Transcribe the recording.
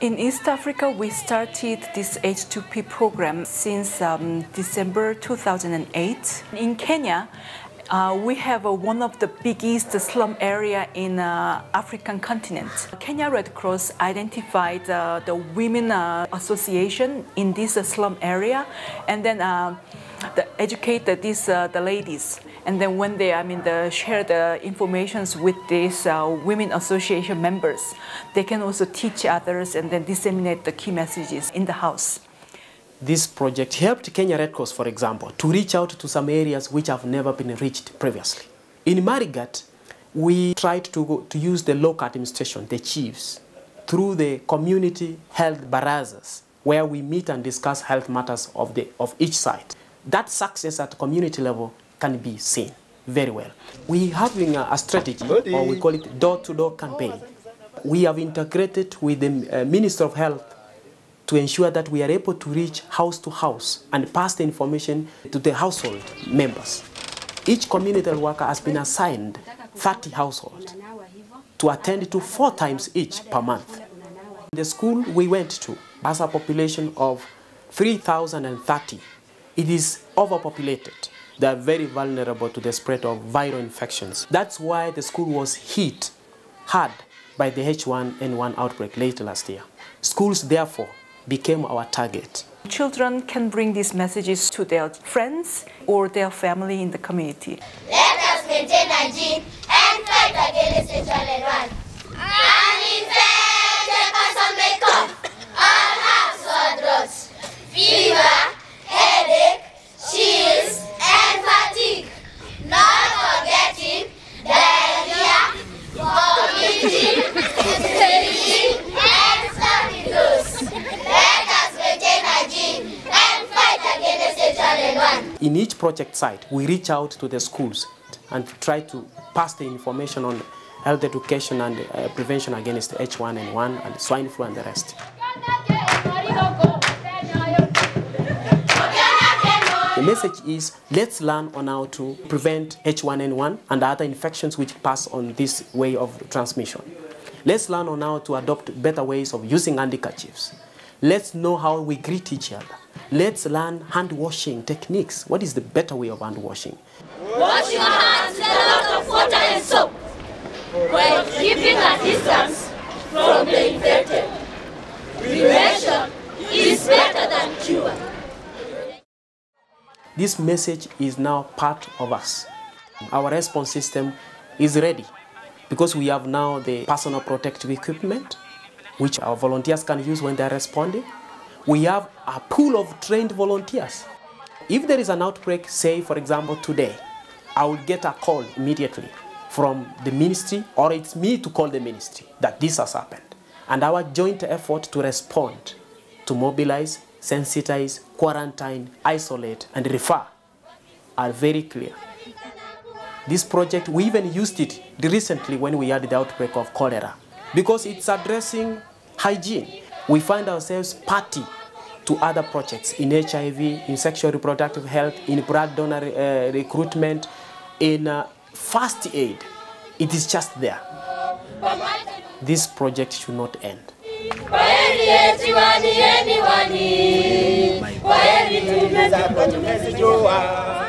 In East Africa, we started this H2P program since December 2008. In Kenya, we have one of the biggest slum area in African continent. Kenya Red Cross identified the women association in this slum area, and then educate the ladies. And then when they share the information with these women association members, they can also teach others and then disseminate the key messages in the house. This project helped Kenya Red Cross, for example, to reach out to some areas which have never been reached previously. In Marigat, we tried to use the local administration, the chiefs, through the community health barazas, where we meet and discuss health matters of each site. That success at community level can be seen very well. We have a strategy, or we call it door-to-door campaign. We have integrated with the Minister of Health to ensure that we are able to reach house to house and pass the information to the household members. Each community worker has been assigned 30 households to attend to 4 times each per month. The school we went to has a population of 3,030. It is overpopulated. They are very vulnerable to the spread of viral infections. That's why the school was hit hard by the H1N1 outbreak late last year. Schools, therefore, became our target. Children can bring these messages to their friends or their family in the community. Let us maintain hygiene and fight against H1N1. Uninfected person may cough, all have sore throats, fever, headache, chills, and fatigue. Not forgetting diarrhea, vomiting, sneezing, and stuffy nose. Let us maintain hygiene and fight against H1N1. In each project site, we reach out to the schools and try to pass the information on health education and prevention against H1N1 and swine flu and the rest. The message is, let's learn on how to prevent H1N1 and other infections which pass on this way of transmission. Let's learn on how to adopt better ways of using handkerchiefs. Let's know how we greet each other. Let's learn hand washing techniques. What is the better way of hand washing? Wash your hands with a lot of water and soap while keeping a distance from the infected. Prevention is better than cure. This message is now part of us. Our response system is ready because we have now the personal protective equipment which our volunteers can use when they are responding. We have a pool of trained volunteers. If there is an outbreak, say for example today, I will get a call immediately from the ministry, or it's me to call the ministry that this has happened. And our joint effort to respond, to mobilize, sensitize, quarantine, isolate, and refer are very clear. This project, we even used it recently when we had the outbreak of cholera because it's addressing hygiene. We find ourselves party to other projects in HIV, in sexual reproductive health, in blood donor recruitment, in first aid. It is just there. This project should not end. Kwaheri tumeza kwa tumezijua.